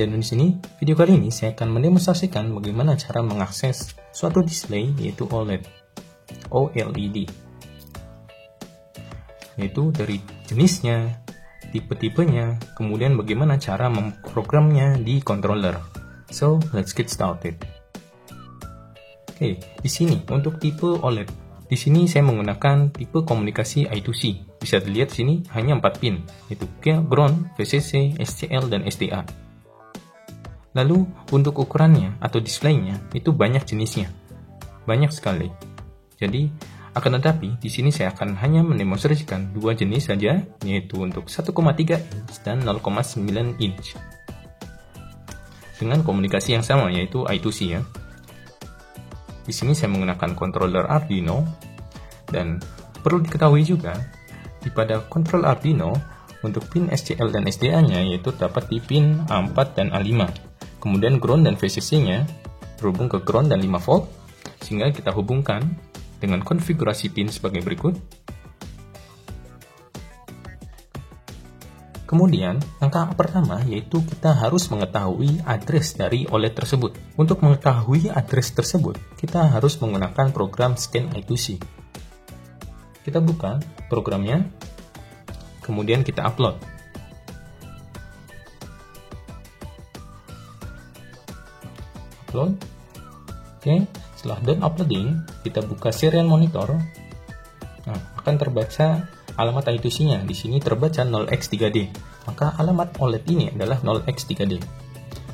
Dan di sini, video kali ini saya akan mendemonstrasikan bagaimana cara mengakses suatu display yaitu OLED, yaitu dari jenisnya, tipe-tipenya, kemudian bagaimana cara memprogramnya di controller. So, let's get started. Oke, di sini untuk tipe OLED, di sini saya menggunakan tipe komunikasi I2C. Bisa dilihat di sini hanya 4 pin, yaitu ground, VCC, SCL, dan SDA. Lalu untuk ukurannya atau displaynya itu banyak jenisnya, banyak sekali. Jadi akan tetapi di sini saya akan hanya mendemonstrasikan 2 jenis saja, yaitu untuk 1,3 inch dan 0,9 inch. Dengan komunikasi yang sama yaitu I2C ya. Di sini saya menggunakan controller Arduino, dan perlu diketahui juga pada control Arduino untuk pin SCL dan SDA-nya yaitu dapat di pin A4 dan A5. Kemudian ground dan VCC-nya berhubung ke ground dan 5 volt, sehingga kita hubungkan dengan konfigurasi pin sebagai berikut. Kemudian, langkah pertama yaitu kita harus mengetahui address dari OLED tersebut. Untuk mengetahui address tersebut, kita harus menggunakan program Scan I2C. Kita buka programnya, kemudian kita upload. Oke, setelah done uploading, kita buka serial monitor. Nah, akan terbaca alamat I2C-nya. Di sini terbaca 0x3D. Maka alamat OLED ini adalah 0x3D.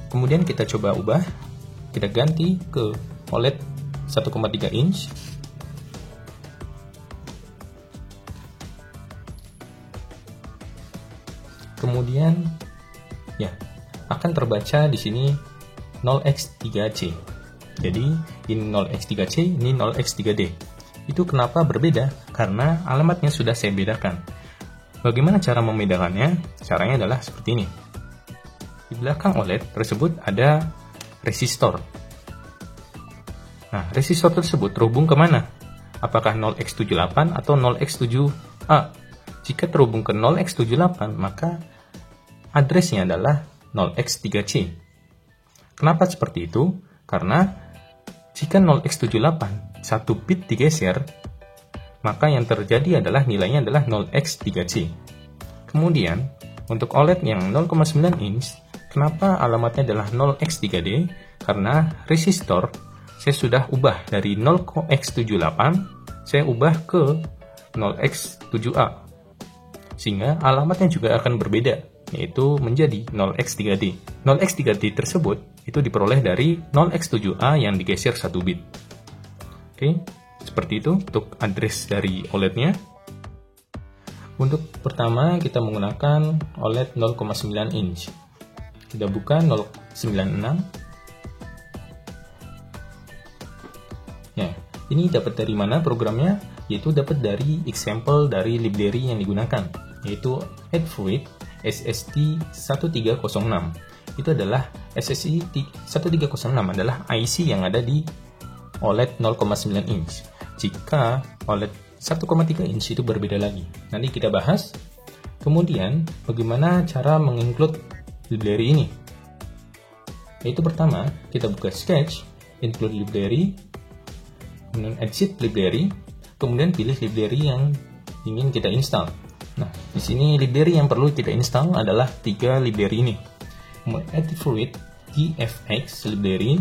Kemudian kita coba ubah, kita ganti ke OLED 1,3 inch. Kemudian ya, akan terbaca di sini 0x3C. Jadi ini 0x3C, ini 0x3D. Itu kenapa berbeda? Karena alamatnya sudah saya bedakan. Bagaimana cara membedakannya? Caranya adalah seperti ini. Di belakang OLED tersebut ada resistor. Nah, resistor tersebut terhubung kemana? Apakah 0x78 atau 0x7A? Jika terhubung ke 0x78, maka addressnya adalah 0x3C. Kenapa seperti itu? Karena jika 0x78 1 bit digeser, maka yang terjadi adalah nilainya adalah 0x3C. Kemudian, untuk OLED yang 0,9 inch, kenapa alamatnya adalah 0x3D? Karena resistor saya sudah ubah dari 0x78, saya ubah ke 0x7A. Sehingga alamatnya juga akan berbeda, yaitu menjadi 0x3D. 0x3D tersebut itu diperoleh dari 0x7A yang digeser 1 bit. Oke, seperti itu untuk address dari OLED-nya. Untuk pertama kita menggunakan OLED 0,9 inch. Kita buka 096. Ya, ini dapat dari mana programnya? Yaitu dapat dari example dari library yang digunakan, yaitu Adafruit SST1306. Itu adalah SST1306 adalah IC yang ada di OLED 0,9 inch. Jika OLED 1,3 inch itu berbeda lagi. Nanti kita bahas. Kemudian, bagaimana cara menginclude library ini? Yaitu pertama, kita buka Sketch, include library, kemudian exit library, kemudian pilih library yang ingin kita install. Nah, di sini library yang perlu kita install adalah 3 library ini. Adafruit TFX library,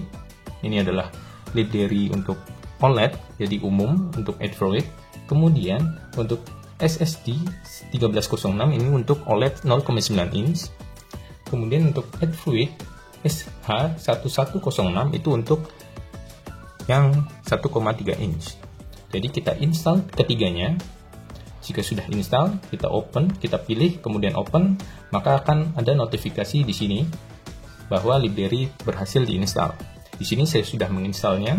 ini adalah library untuk OLED, jadi umum untuk Adafruit. Kemudian untuk SST1306 ini untuk OLED 0,9 inch. Kemudian untuk Adafruit SH1106 itu untuk yang 1,3 inch. Jadi kita install ketiganya. Jika sudah install, kita open, kita pilih, kemudian open, maka akan ada notifikasi di sini bahwa library berhasil diinstal. Di sini saya sudah menginstalnya.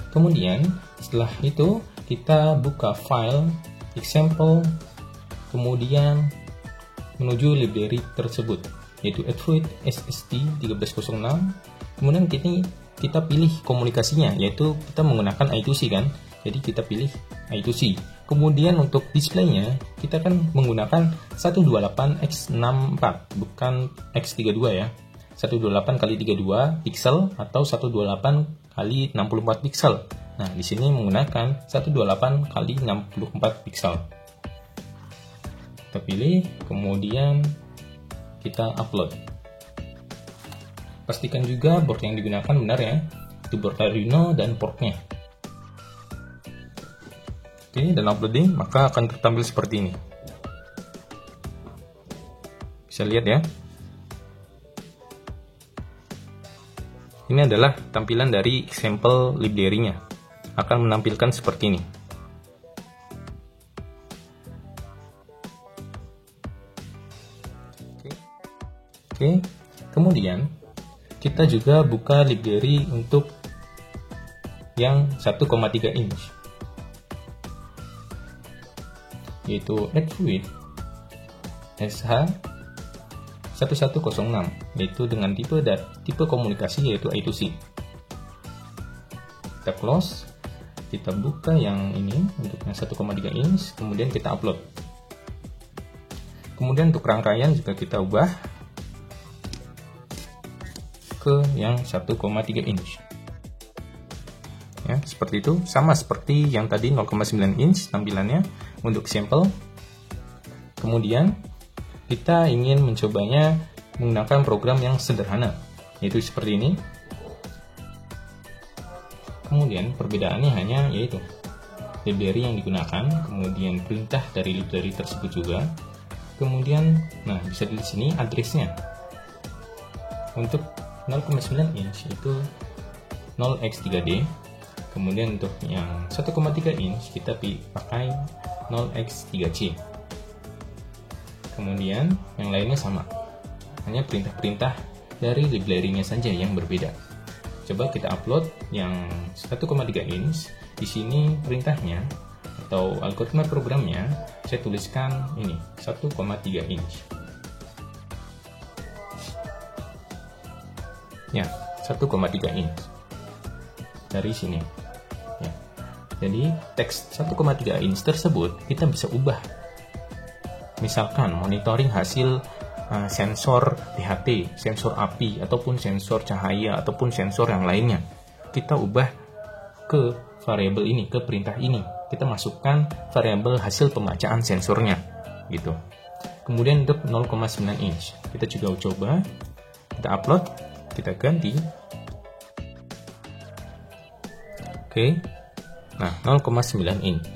Kemudian setelah itu kita buka file example, kemudian menuju library tersebut, yaitu Adafruit SST1306. Kemudian kita pilih komunikasinya, yaitu kita menggunakan I2C kan. Jadi kita pilih I2C. Kemudian untuk displaynya, kita kan menggunakan 128x64, bukan x32 ya. 128 kali 32 pixel atau 128 kali 64 pixel. Nah, di sini menggunakan 128 kali 64 pixel. Kita pilih, kemudian kita upload. Pastikan juga board yang digunakan benar ya, itu board Arduino dan portnya. Oke, dan uploading, maka akan tertampil seperti ini. Bisa lihat ya. Ini adalah tampilan dari sampel library-nya. Akan menampilkan seperti ini. Oke. Kemudian kita juga buka library untuk yang 1,3 inch. Yaitu AddFluid SH1106, yaitu dengan tipe komunikasi yaitu I2C. Kita close, kita buka yang ini untuk yang 1,3 inch, kemudian kita upload. Kemudian untuk rangkaian juga kita ubah ke yang 1,3 inch. Ya, seperti itu, sama seperti yang tadi 0,9 inch tampilannya untuk sampel. Kemudian kita ingin mencobanya menggunakan program yang sederhana, yaitu seperti ini. Kemudian perbedaannya hanya yaitu library yang digunakan, kemudian perintah dari library tersebut juga. Kemudian, nah bisa di sini addressnya. Untuk 0,9 inch itu 0x3d. Kemudian untuk yang 1,3 inch kita pakai 0x3c. Kemudian yang lainnya sama, hanya perintah-perintah dari library-nya saja yang berbeda. Coba kita upload yang 1,3 inch. Di sini perintahnya atau algoritma programnya saya tuliskan ini 1,3 inch. Ya, 1,3 inch dari sini. Ya. Jadi teks 1,3 inch tersebut kita bisa ubah. Misalkan monitoring hasil sensor DHT, sensor api, ataupun sensor cahaya, ataupun sensor yang lainnya. Kita ubah ke variabel ini, ke perintah ini. Kita masukkan variabel hasil pembacaan sensornya, gitu. Kemudian untuk 0,9 inch, kita juga coba, kita upload, kita ganti. Oke, nah 0,9 inch.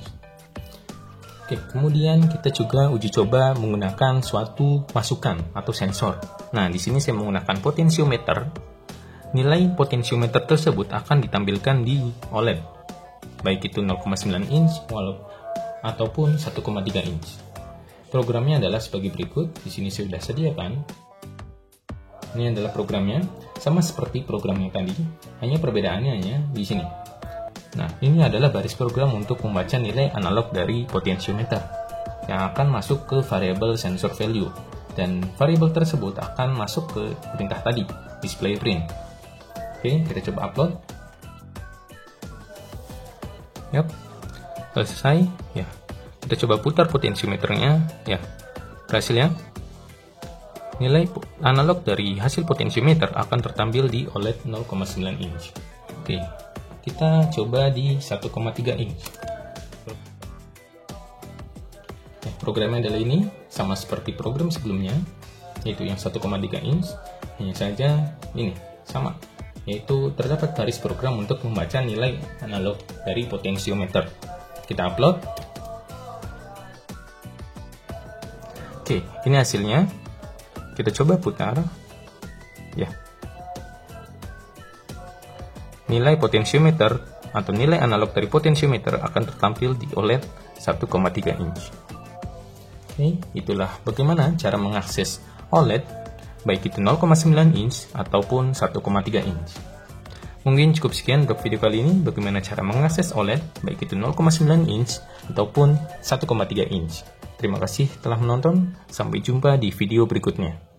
Oke, kemudian kita juga uji coba menggunakan suatu masukan atau sensor. Nah, di sini saya menggunakan potensiometer. Nilai potensiometer tersebut akan ditampilkan di OLED, baik itu 0,9 inch ataupun 1,3 inch. Programnya adalah sebagai berikut. Di sini saya sudah sediakan. Ini adalah programnya, sama seperti program yang tadi, hanya perbedaannya hanya di sini. Nah, ini adalah baris program untuk membaca nilai analog dari potensiometer yang akan masuk ke variabel sensor value, dan variabel tersebut akan masuk ke perintah tadi, display print. Oke, kita coba upload. Yap, selesai. Ya, kita coba putar potensiometernya. Ya, berhasil ya. Nilai analog dari hasil potensiometer akan tertampil di OLED 0,9 inch. Oke. Kita coba di 1,3 inch. Nah, programnya adalah ini, sama seperti program sebelumnya, yaitu yang 1,3 inch. Hanya saja ini, sama, yaitu terdapat baris program untuk membaca nilai analog dari potensiometer. Kita upload. Oke, ini hasilnya. Kita coba putar. Ya. Nilai potensiometer atau nilai analog dari potensiometer akan tertampil di OLED 1,3 inch. Oke, itulah bagaimana cara mengakses OLED baik itu 0,9 inch ataupun 1,3 inch. Mungkin cukup sekian untuk video kali ini, bagaimana cara mengakses OLED baik itu 0,9 inch ataupun 1,3 inch. Terima kasih telah menonton, sampai jumpa di video berikutnya.